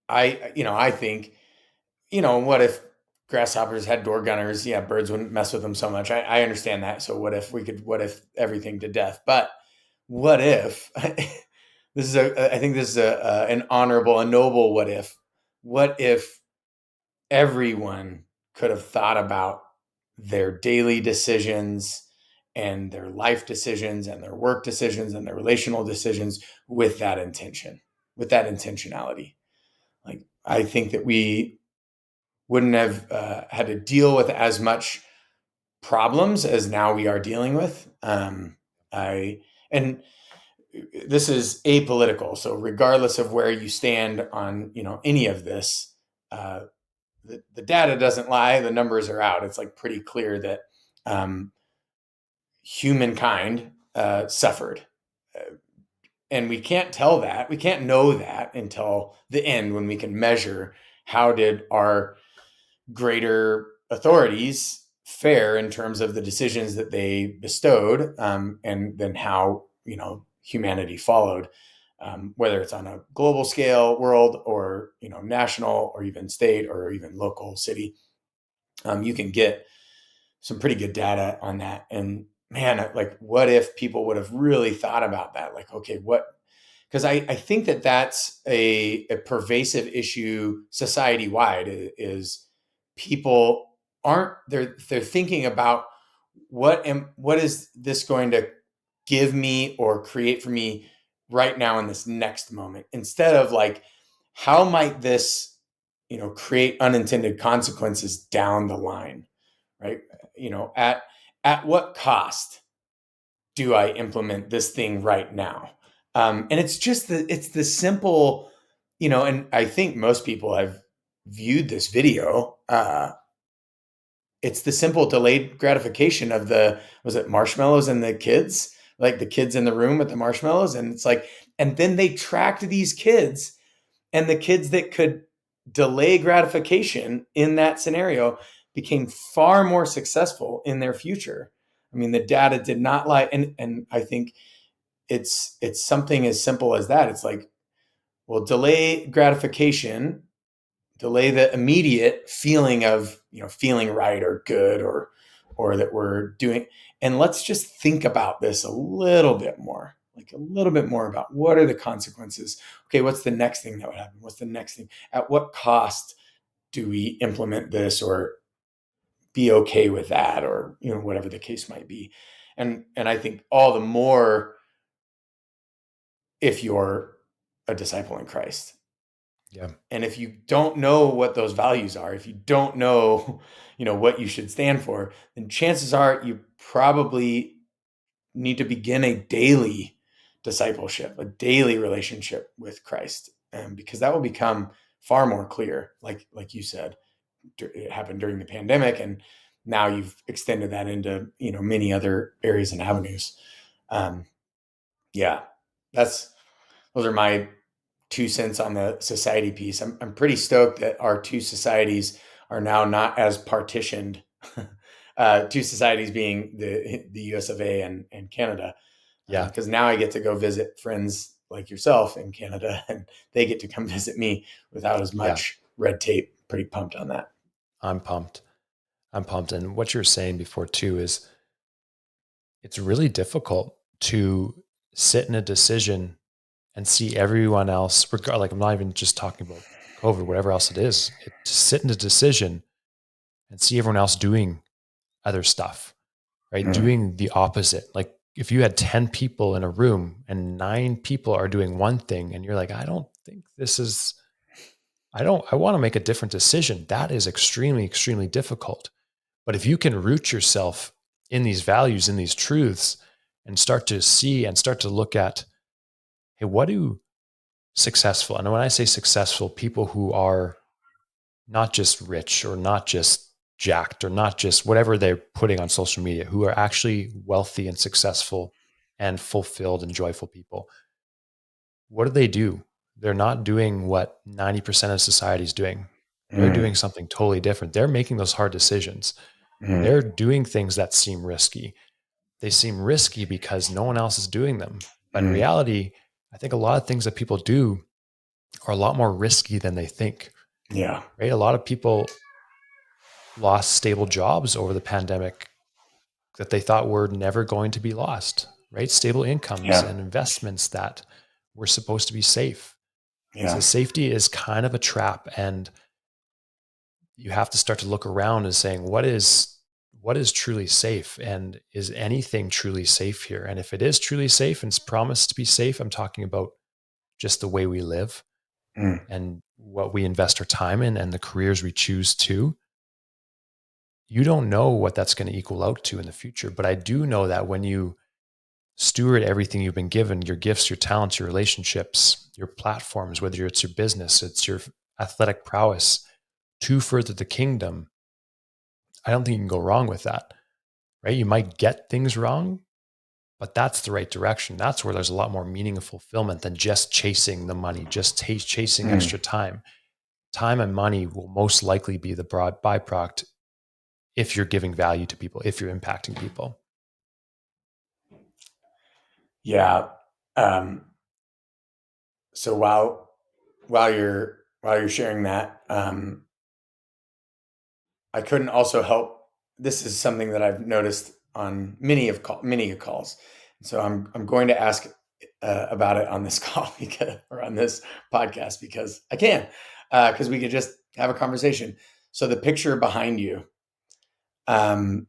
I think, what if grasshoppers had door gunners? Yeah, birds wouldn't mess with them so much. I understand that. So what if everything to death? But what if, I think this is an honorable, a noble what if. What if everyone could have thought about their daily decisions and their life decisions and their work decisions and their relational decisions with that intention, with that intentionality? Like, I think that we wouldn't have had to deal with as much problems as now we are dealing with. I and This is apolitical, so regardless of where you stand on any of this, uh, the data doesn't lie. The numbers are out. It's like pretty clear that um, humankind suffered. And we can't tell that. We can't know that until the end, when we can measure how did our greater authorities fare in terms of the decisions that they bestowed, and then how humanity followed, whether it's on a global scale, world, or national, or even state, or even local city. You can get some pretty good data on that. And man, like, what if people would have really thought about that? Like, okay, what? Because I think that that's a pervasive issue society wide. Is people aren't they're thinking about what is this going to give me or create for me right now in this next moment, instead of like, how might this create unintended consequences down the line, right? At what cost do I implement this thing right now? And it's the simple, and I think most people have viewed this video. It's the simple delayed gratification of was it marshmallows and the kids, like the kids in the room with the marshmallows. And it's like, and then they tracked these kids, and the kids that could delay gratification in that scenario became far more successful in their future. I mean, the data did not lie. And I think it's something as simple as that. It's like, well, delay gratification, delay the immediate feeling of feeling right or good, or that we're doing, and let's just think about this a little bit more, like a little bit more about what are the consequences. Okay, what's the next thing that would happen? What's the next thing? At what cost do we implement this, or be okay with that, or whatever the case might be? And I think all the more if you're a disciple in Christ. Yeah. And if you don't know what those values are, if you don't know, what you should stand for, then chances are you probably need to begin a daily discipleship, a daily relationship with Christ, because that will become far more clear. Like you said, it happened during the pandemic, and now you've extended that into many other areas and avenues. Um, yeah, those are my 2 cents on the society piece. I'm pretty stoked that our two societies are now not as partitioned. Two societies being the US of A and Canada, Yeah. because now I get to go visit friends like yourself in Canada, and they get to come visit me without as Yeah. much red tape. Pretty pumped on that. I'm pumped. I'm pumped. And what you're saying before too is it's really difficult to sit in a decision and see everyone else, like I'm not even just talking about COVID, whatever else it is, to sit in a decision and see everyone else doing other stuff, right? Mm. Doing the opposite. Like if you had 10 people in a room and 9 people are doing one thing and you're like, I don't think this is, I want to make a different decision. That is extremely, extremely difficult. But if you can root yourself in these values, in these truths, and start to see and start to look at, hey, what do successful, and when I say successful, people who are not just rich or not just jacked or not just whatever they're putting on social media, who are actually wealthy and successful and fulfilled and joyful people, what do? They're not doing what 90% of society is doing. They're doing Mm, something totally different. They're making those hard decisions. They're mm, doing things that seem risky. They seem risky because no one else is doing them. But in mm. reality, I think a lot of things that people do are a lot more risky than they think, Yeah. right? A lot of people lost stable jobs over the pandemic that they thought were never going to be lost, right? Stable incomes Yeah. and investments that were supposed to be safe. So Yeah. safety is kind of a trap, and you have to start to look around and saying, what is truly safe, and is anything truly safe here? And if it is truly safe and it's promised to be safe, I'm talking about just the way we live Mm, and what we invest our time in and the careers we choose to. You don't know what that's going to equal out to in the future, but I do know that when you steward everything you've been given, your gifts, your talents, your relationships, your platforms, whether it's your business, it's your athletic prowess, to further the kingdom, I don't think you can go wrong with that, right? You might get things wrong, but that's the right direction. That's where there's a lot more meaning and fulfillment than just chasing the money, just chasing mm. extra time. Time and money will most likely be the broad byproduct if you're giving value to people, if you're impacting people. Yeah. Um, so while you're sharing that, I couldn't also help. This is something that I've noticed on many calls. So I'm going to ask about it on this call because, or on this podcast, because I can, because we could just have a conversation. So the picture behind you, um,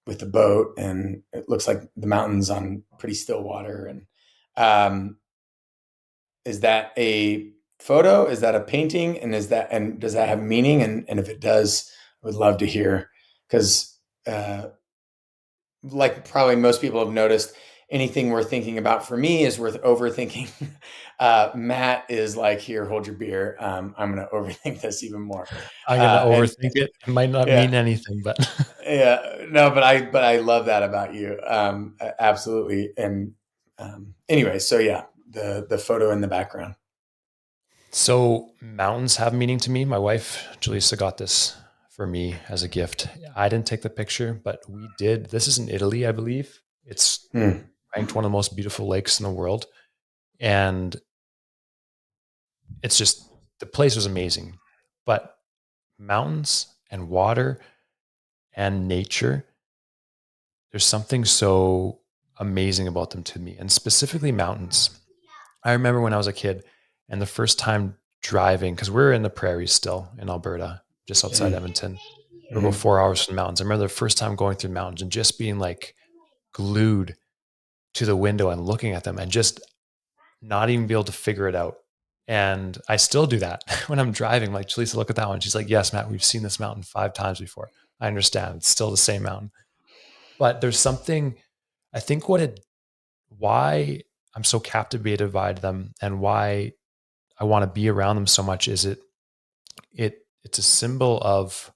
with the boat, and it looks like the mountains on pretty still water, and um, is that a photo? Is that a painting? And does that have meaning? And if it does, I would love to hear, because like probably most people have noticed, anything we're thinking about for me is worth overthinking. Matt is like, here, hold your beer. I'm going to overthink this even more. I'm going to And overthink it. It might not yeah, mean anything, but yeah, no, but I love that about you. Absolutely. And anyway, so yeah, the photo in the background. so mountains have meaning to me. My wife, Julissa, got this for me as a gift. I didn't take the picture, but we did. This is in Italy, I believe. It's Mm, ranked one of the most beautiful lakes in the world. And it's just, the place was amazing. But mountains and water and nature, there's something so amazing about them to me, and specifically mountains. I remember when I was a kid and the first time driving, because we're in the prairies still in Alberta, just outside mm, Edmonton. We're about mm, 4 hours from the mountains. I remember the first time going through the mountains and just being like glued to the window and looking at them and just not even be able to figure it out. And I still do that when I'm driving. Like, Jaleesa, look at that one. She's like, yes, Matt, we've seen this mountain 5 times before. I understand. It's still the same mountain. But there's something, I think why I'm so captivated by them and why I want to be around them so much is it's a symbol of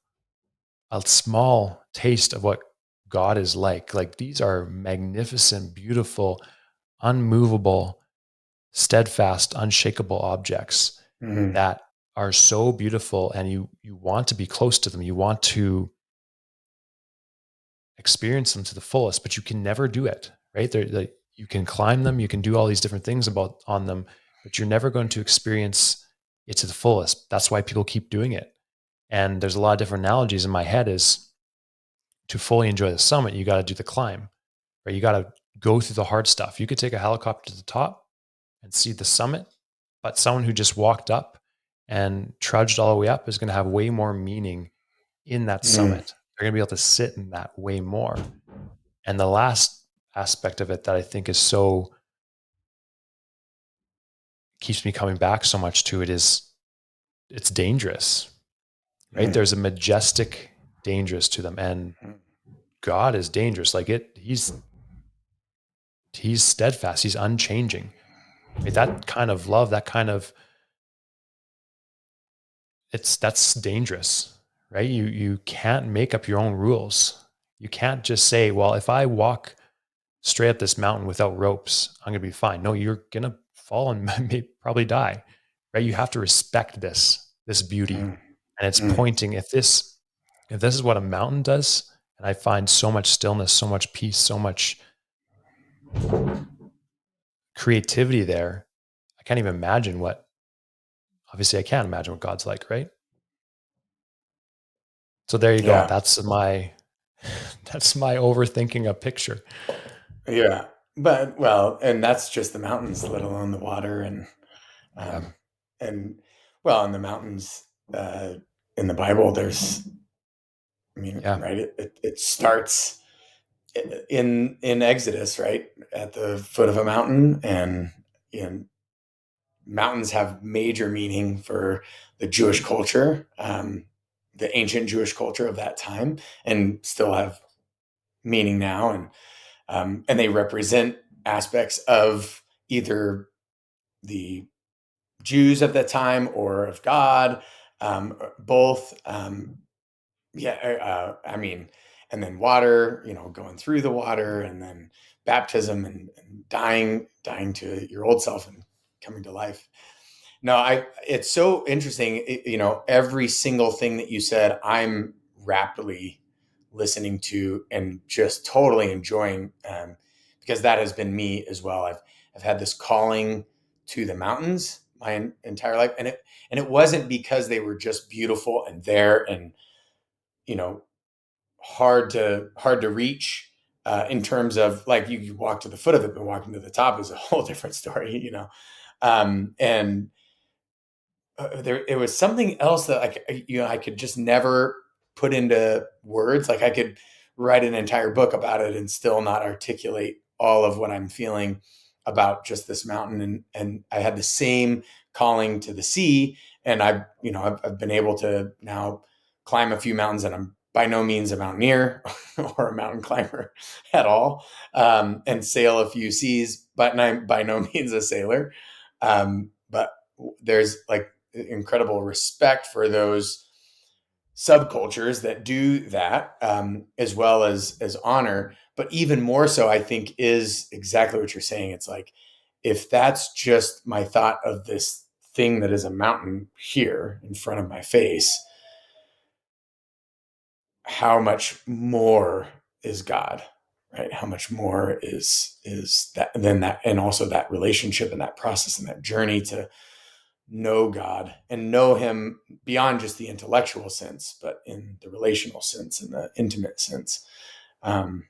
a small taste of what God is like. Like, these are magnificent, beautiful, unmovable, steadfast, unshakable objects mm, that are so beautiful, and you want to be close to them. You want to experience them to the fullest, but you can never do it, right? You can climb them, you can do all these different things about on them, but you're never going to experience it to the fullest. That's why people keep doing it. And there's a lot of different analogies in my head is to fully enjoy the summit, you got to do the climb, right? You got to go through the hard stuff. You could take a helicopter to the top and see the summit, but someone who just walked up and trudged all the way up is going to have way more meaning in that mm, summit. They're going to be able to sit in that way more. And the last aspect of it that I think is so keeps me coming back so much to it is it's dangerous, right? mm, There's a majestic dangerous to them, and mm, God is dangerous. Like he's steadfast, he's unchanging. Right? That kind of love, that kind of that's dangerous, right? You can't make up your own rules. You can't just say, well, if I walk straight up this mountain without ropes, I'm gonna be fine. No, you're gonna fall and probably die, right? You have to respect this beauty, mm. And it's Mm. pointing, if this is what a mountain does, and I find so much stillness, so much peace, so much creativity there, I can't even imagine what, obviously I can't imagine what God's like, right? So there you go. Yeah. That's my that's my overthinking a picture. Yeah. But well, and that's just the mountains, let alone the water Yeah. um and well, in the mountains uh in the Bible there's I mean, Yeah. right, it starts in Exodus, right? At the foot of a mountain and mountains have major meaning for the Jewish culture, the ancient Jewish culture of that time, and still have meaning now, and they represent aspects of either the Jews of the time or of God, both. Yeah, I mean, and then water, going through the water, and then baptism and dying to your old self and coming to life. No, it's so interesting. Every single thing that you said, I'm rapidly listening to and just totally enjoying, because that has been me as well. I've had this calling to the mountains my entire life, and it wasn't because they were just beautiful and there and you know hard to reach, in terms of like you walk to the foot of it, but walking to the top is a whole different story. And there it was something else that I could just never put into words. Like I could write an entire book about it and still not articulate all of what I'm feeling about just this mountain. And I had the same calling to the sea, and I've been able to now climb a few mountains, and I'm by no means a mountaineer or a mountain climber at all, and sail a few seas, but I'm by no means a sailor. But there's like incredible respect for those subcultures that do that, as well as honor. But even more so, I think, is exactly what you're saying. It's like, if that's just my thought of this thing that is a mountain here in front of my face, how much more is God, right? How much more is that than that, and also that relationship and that process and that journey to know God and know Him beyond just the intellectual sense, but in the relational sense and the intimate sense. Um,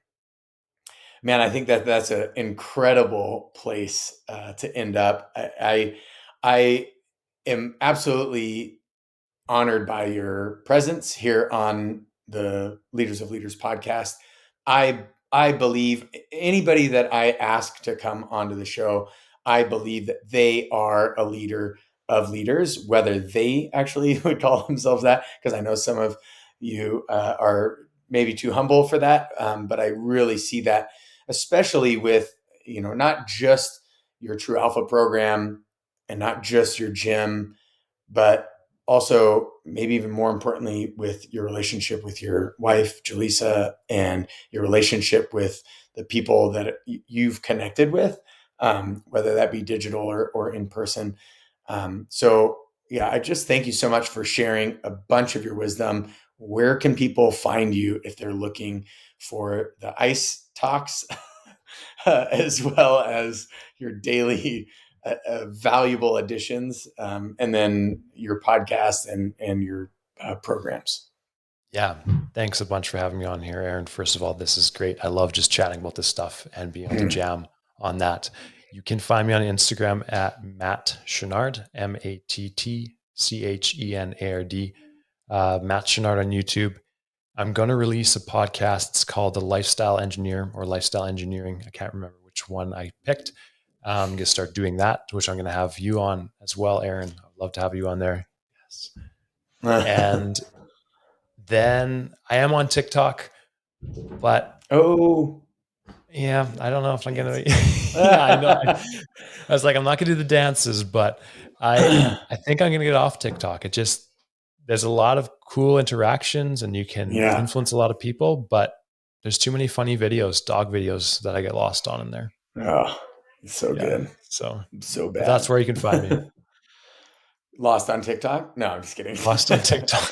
Man, I think that that's an incredible place to end up. I am absolutely honored by your presence here on the Leaders of Leaders podcast. I believe anybody that I ask to come onto the show, I believe that they are a leader of leaders, whether they actually would call themselves that, because I know some of you are maybe too humble for that, but I really see that, especially with not just your True Alpha program and not just your gym, but also maybe even more importantly with your relationship with your wife Jaleesa and your relationship with the people that you've connected with, whether that be digital or in person. So yeah, I just thank you so much for sharing a bunch of your wisdom. Where can people find you if they're looking for the ice talks, as well as your daily valuable additions, and then your podcast and your programs? Yeah. Thanks a bunch for having me on here, Aaron. First of all, this is great. I love just chatting about this stuff and being able to jam on that. You can find me on Instagram at Matt Chenard, MattChenard, Matt Chenard on YouTube. I'm going to release a podcast. It's called The Lifestyle Engineer or Lifestyle Engineering. I can't remember which one I picked. I'm going to start doing that, which I'm going to have you on as well, Aaron. I'd love to have you on there. Yes. And then I am on TikTok, but Oh, yeah, I don't know if I'm going to. Yeah, I know. yeah. I was like, I'm not going to do the dances, but I think I'm going to get off TikTok. It just, there's a lot of cool interactions and you can Yeah. influence a lot of people, but there's too many funny videos, dog videos that I get lost on in there. Oh, it's so Yeah. good. So, So but that's bad. where you can find me. Lost on TikTok? No, I'm just kidding. Lost on TikTok.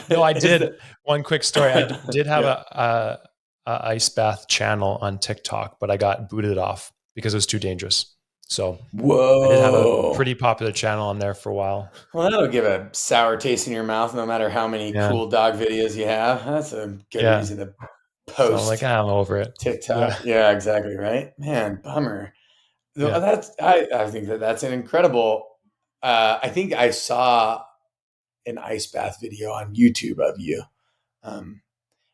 No, I Is did. the One quick story. I did have yeah. a ice bath channel on TikTok, but I got booted off because it was too dangerous. So I did have a Whoa. pretty popular channel on there for a while. Well, that'll give a sour taste in your mouth no matter how many Yeah. cool dog videos you have. That's a good Yeah. reason to So I'm like, post I'm over it. Yeah. TikTok. Yeah, exactly, right? Man, bummer. Yeah. That's I think that that's an incredible I think I saw an ice bath video on YouTube of you. Um,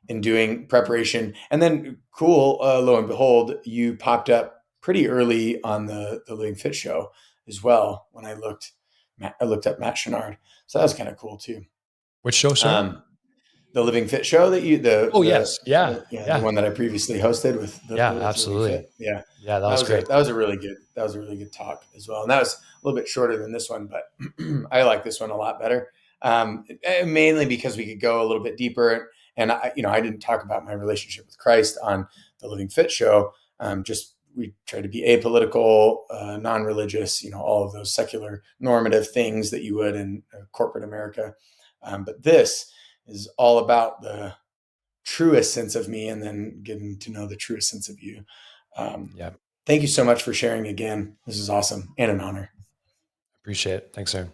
in doing preparation. And then, cool, lo and behold, you popped up pretty early on the Living Fit show as well. When I looked up Matt Chenard, so that was kind of cool too. Which show, sorry? Um, the Living Fit show that you Oh, yes. Yeah. yeah, the Yeah. one that I previously hosted with Yeah. with Living Absolutely. Fit. Yeah, Yeah. That was great. that was a really good talk as well, and that was a little bit shorter than this one, but I like this one a lot better. Mainly because we could go a little bit deeper, and I didn't talk about my relationship with Christ on the Living Fit show. Just we try to be apolitical, non-religious, all of those secular normative things that you would in corporate America. But this is all about the truest sense of me, and then getting to know the truest sense of you. Um, Yeah. Thank you so much for sharing again. This is awesome and an honor. Appreciate it. Thanks, sir.